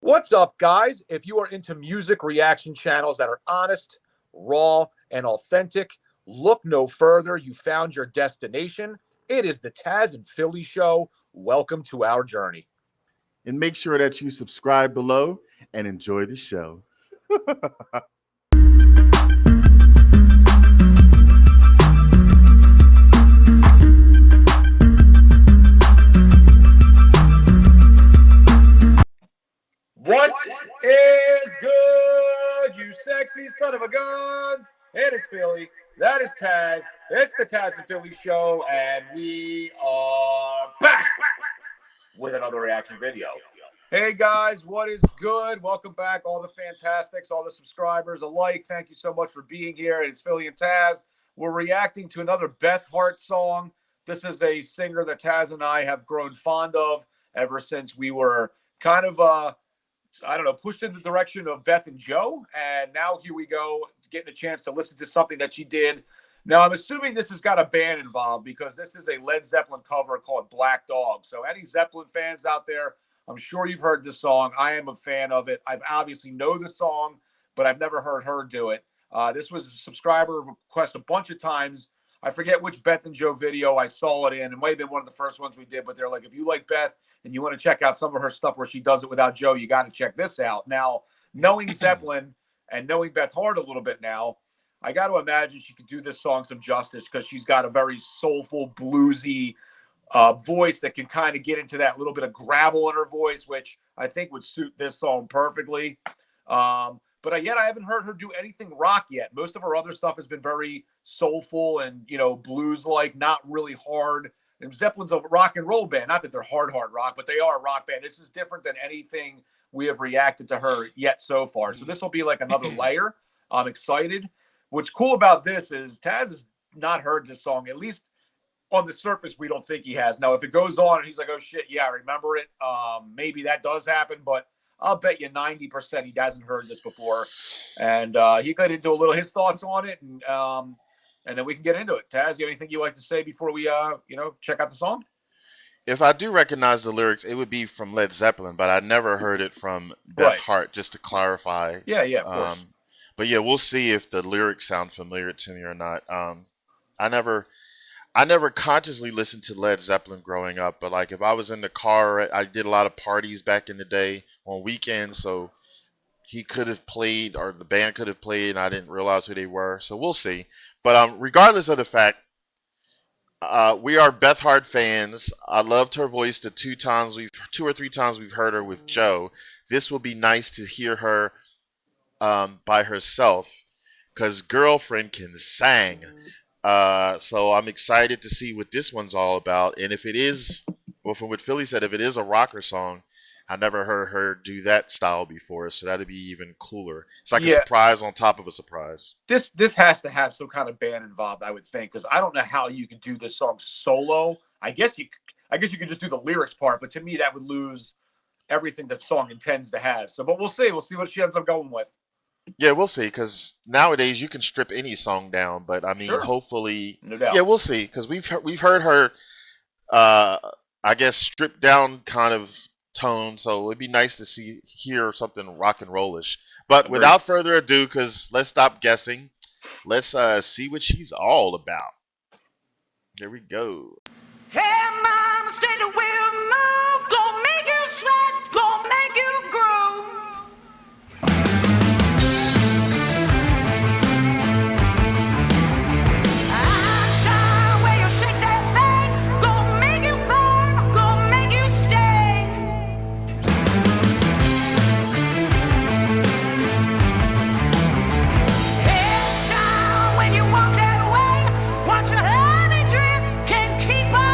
What's up, guys? If you are into music reaction channels that are honest, raw, and authentic, look no further. You found your destination. It is the Tazzz and Philly Show. Welcome to our journey. And make sure that you subscribe below and enjoy the show. What is good, you sexy son of a guns? It is Philly. That is Tazzz. It's the Tazzz and Philly Show, and we are back with another reaction video. Hey guys, what is good? Welcome back, all the fantastics, all the subscribers alike. Thank you so much for being here. It's Philly and Tazzz. We're reacting to another Beth Hart song. This is a singer that Tazzz and I have grown fond of ever since we were kind of pushed in the direction of Beth and Joe. And now here we go, getting a chance to listen to something that she did. Now, I'm assuming this has got a band involved because this is a Led Zeppelin cover called Black Dog. So any Zeppelin fans out there, I'm sure you've heard this song. I am a fan of it. I've obviously know the song, but I've never heard her do it. This was a subscriber request a bunch of times. I forget which Beth and Joe video I saw it in. It might have been one of the first ones we did, but they're like, if you like Beth and you want to check out some of her stuff where she does it without Joe, you got to check this out. Now, knowing Zeppelin and knowing Beth Hart a little bit now, I got to imagine she could do this song some justice because she's got a very soulful, bluesy voice that can kind of get into that little bit of gravel in her voice, which I think would suit this song perfectly. But yet I haven't heard her do anything rock yet. Most of her other stuff has been very soulful and, blues-like, not really hard. And Zeppelin's a rock and roll band. Not that they're hard rock, but they are a rock band. This is different than anything we have reacted to her yet so far. So this will be like another layer. I'm excited. What's cool about this is Tazzz has not heard this song, at least on the surface, we don't think he has. Now, if it goes on and he's like, oh, shit, yeah, I remember it, maybe that does happen, but I'll bet you 90% he hasn't heard this before. And he got into his thoughts on it, and then we can get into it. Tazzz, you have anything you'd like to say before we, check out the song? If I do recognize the lyrics, it would be from Led Zeppelin, but I never heard it from Beth Hart, just to clarify. Yeah, of course. But yeah, we'll see if the lyrics sound familiar to me or not. I never consciously listened to Led Zeppelin growing up, but like if I was in the car, I did a lot of parties back in the day on weekends, so he could have played or the band could have played and I didn't realize who they were. So we'll see. But regardless of the fact, we are Beth Hart fans. I loved her voice the two or three times we've heard her with Joe. This will be nice to hear her by herself because Girlfriend can sing. So I'm excited to see what this one's all about. And if it is, well, from what Philly said, if it is a rocker song, I never heard her do that style before, so that'd be even cooler. It's like a surprise on top of a surprise. This has to have some kind of band involved, I would think, because I don't know how you could do this song solo. I guess you could just do the lyrics part, but to me that would lose everything that song intends to have. So, but we'll see. We'll see what she ends up going with. Yeah, we'll see, because nowadays you can strip any song down, but I mean, hopefully, no doubt. Yeah, we'll see, because we've heard her, I guess, stripped down kind of tone, so it'd be nice to hear something rock and rollish. But without further ado, because let's stop guessing, let's see what she's all about. Here we go. Hey, mama, stay the wheel, move, gonna make you sweat, gonna make you grow. Keep on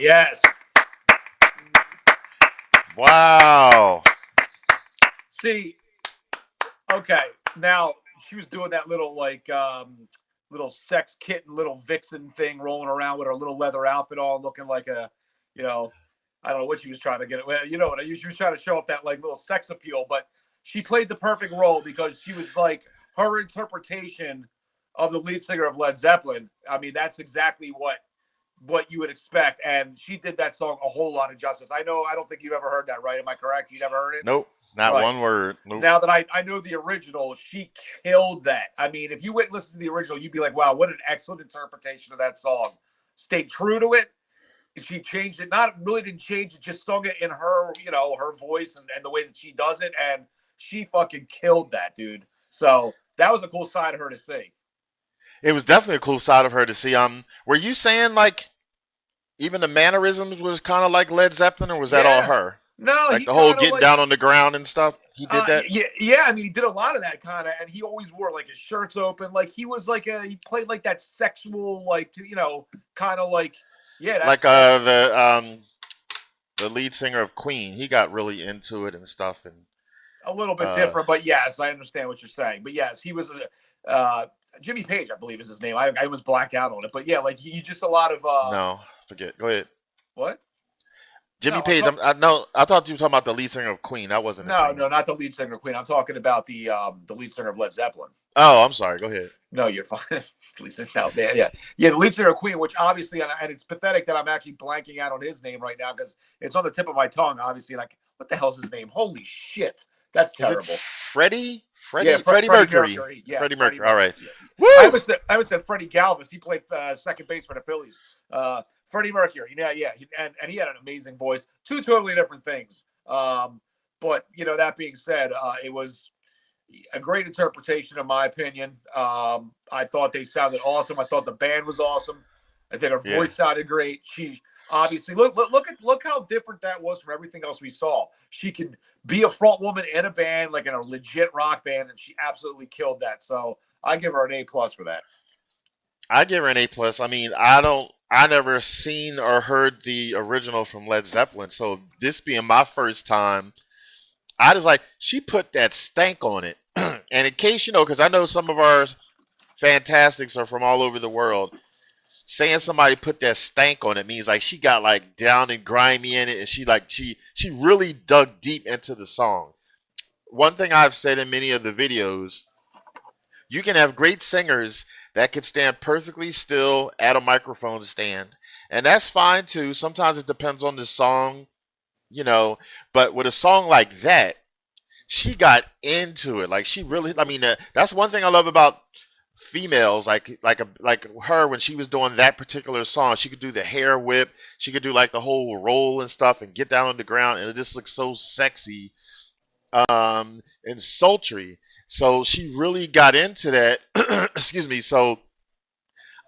yes. Wow. See, okay, now she was doing that little little sex kitten, little vixen thing, rolling around with her little leather outfit on, looking like a, you know, I don't know what she was trying to get. Well, you know what? She was trying to show off that like little sex appeal, but she played the perfect role because she was like her interpretation of the lead singer of Led Zeppelin. I mean, that's exactly what you would expect, and she did that song a whole lot of justice. I know. I don't think you've ever heard that, right? Am I correct? You never heard it? Nope. Not Right. one word. Nope. Now that I know the original, she killed that. I mean, if you went and listened to the original, you'd be like, wow, what an excellent interpretation of that song. Stayed true to it. She changed it. Not really didn't change it, just sung it in her, her voice and the way that she does it. And she fucking killed that, dude. So that was a cool side of her to see. It was definitely a cool side of her to see. Were you saying like even the mannerisms was kind of like Led Zeppelin, or was that all her? No, like the whole getting down on the ground and stuff. He did that. Yeah. I mean, he did a lot of that kind of, and he always wore like his shirts open, like he was like he played like that sexual, like kind of like that's like the lead singer of Queen. He got really into it and stuff, and a little bit different. But yes, I understand what you're saying. But yes, he was Jimmy Page, I believe is his name. I was blacked out on it, but yeah, like he just a lot of no, forget. Go ahead. What? Jimmy Page. I thought you were talking about the lead singer of Queen. That wasn't. No, not the lead singer of Queen. I'm talking about the lead singer of Led Zeppelin. Oh, I'm sorry. Go ahead. No, you're fine. No, man, yeah. The lead singer of Queen, which obviously, and it's pathetic that I'm actually blanking out on his name right now because it's on the tip of my tongue, obviously. Like, what the hell's his name? Holy shit, that's terrible. Freddie Freddie Mercury. Yes, Freddie Mercury. All right. Yeah. Woo! I always said Freddie Galvis. He played second base for the Phillies. Freddie Mercury. Yeah. And he had an amazing voice. Two totally different things. But that being said, it was a great interpretation, in my opinion. I thought they sounded awesome. I thought the band was awesome. I think her voice sounded great. She obviously look how different that was from everything else we saw. She can be a front woman in a band, like in a legit rock band, and she absolutely killed that. So I give her an A+ for that. I give her an A+. I mean, I never seen or heard the original from Led Zeppelin, so this being my first time, I was like, she put that stank on it. And in case because I know some of our fantastics are from all over the world, saying somebody put that stank on it means like she got like down and grimy in it, and she really dug deep into the song. One thing I've said in many of the videos, you can have great singers that can stand perfectly still at a microphone stand, and that's fine too. Sometimes it depends on the song, but with a song like that, she got into it. Like she really, I mean, that's one thing I love about females, like her when she was doing that particular song. She could do the hair whip, she could do like the whole roll and stuff, and get down on the ground, and it just looks so sexy, and sultry. So she really got into that. Excuse me. So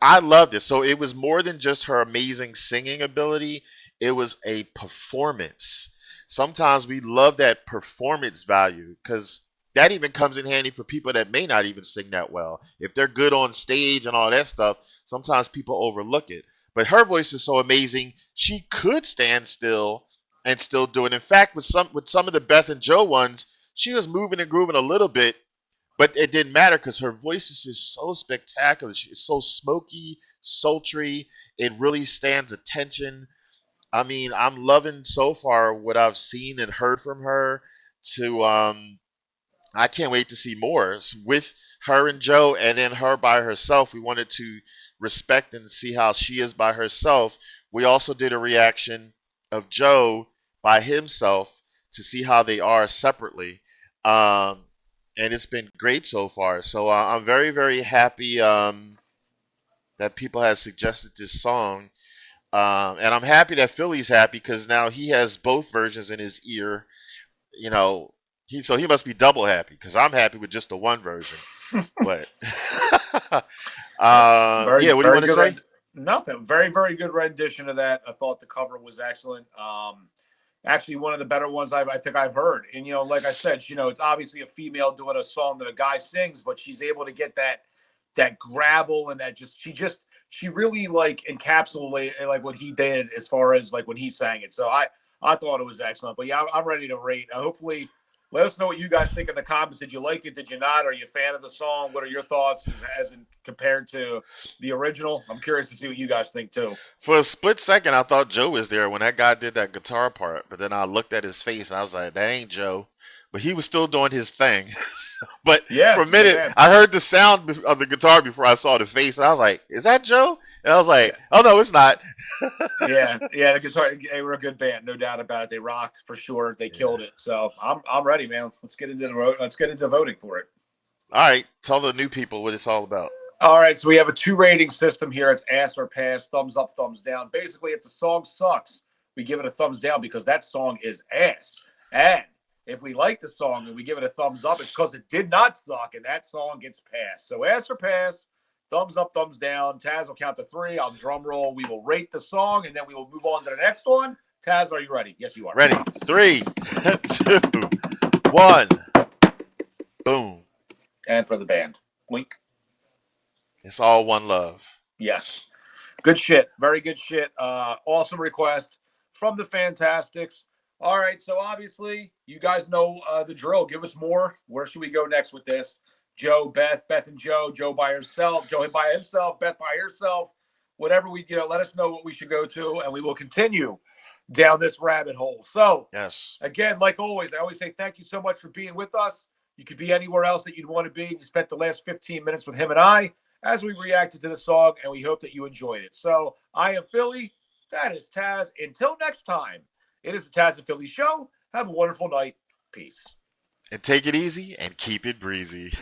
I loved it. So it was more than just her amazing singing ability. It was a performance. Sometimes we love that performance value because that even comes in handy for people that may not even sing that well. If they're good on stage and all that stuff, sometimes people overlook it. But her voice is so amazing, she could stand still and still do it. In fact, with some of the Beth and Joe ones, she was moving and grooving a little bit, but it didn't matter because her voice is just so spectacular. She's so smoky, sultry. It really stands attention. I mean, I'm loving so far what I've seen and heard from her. I can't wait to see more with her and Joe, and then her by herself. We wanted to respect and see how she is by herself. We also did a reaction of Joe by himself to see how they are separately. And it's been great so far. So I'm very, very happy that people have suggested this song. And I'm happy that Philly's happy because now he has both versions in his ear. So he must be double happy because I'm happy with just the one version. But what do you want to say? Nothing. Very, very good rendition of that. I thought the cover was excellent. Actually, one of the better ones I think I've heard. And like I said, it's obviously a female doing a song that a guy sings, but she's able to get that gravel and that she really like encapsulated like what he did as far as like when he sang it. So I thought it was excellent. But yeah, I'm ready to rate. Hopefully, let us know what you guys think in the comments. Did you like it? Did you not? Are you a fan of the song? What are your thoughts as in compared to the original? I'm curious to see what you guys think too. For a split second, I thought Joe was there when that guy did that guitar part, but then I looked at his face and I was like, that ain't Joe. But he was still doing his thing. But Yeah, for a minute, man. I heard the sound of the guitar before I saw the face, and I was like, is that Joe? And I was like, oh, no, it's not. Yeah, the guitar. They were a good band, no doubt about it. They rocked for sure. They killed it. So I'm ready, man. Let's get into voting for it. All right, tell the new people what it's all about. All right, so we have a 2 rating system here. It's ass or pass, thumbs up, thumbs down. Basically, if the song sucks, we give it a thumbs down because that song is ass. And if we like the song and we give it a thumbs up, it's because it did not suck and that song gets passed. So ass or pass, thumbs up, thumbs down. Tazzz will count to 3. I'll drum roll. We will rate the song and then we will move on to the next one. Tazzz, are you ready? Yes, you are. Ready. 3, 2, 1. Boom. And for the band. Blink. It's all one love. Yes. Good shit. Very good shit. Awesome request from the Fantastics. All right. So obviously, you guys know the drill. Give us more. Where should we go next with this? Joe, Beth and Joe. Joe by herself. Joe by himself. Beth by herself. Whatever we, let us know what we should go to, and we will continue down this rabbit hole. So, yes. Again, like always, I always say thank you so much for being with us. You could be anywhere else that you'd want to be. You spent the last 15 minutes with him and I as we reacted to the song, and we hope that you enjoyed it. So I am Philly. That is Tazzz. Until next time, it is the Tazzz and Philly Show. Have a wonderful night. Peace. And take it easy and keep it breezy.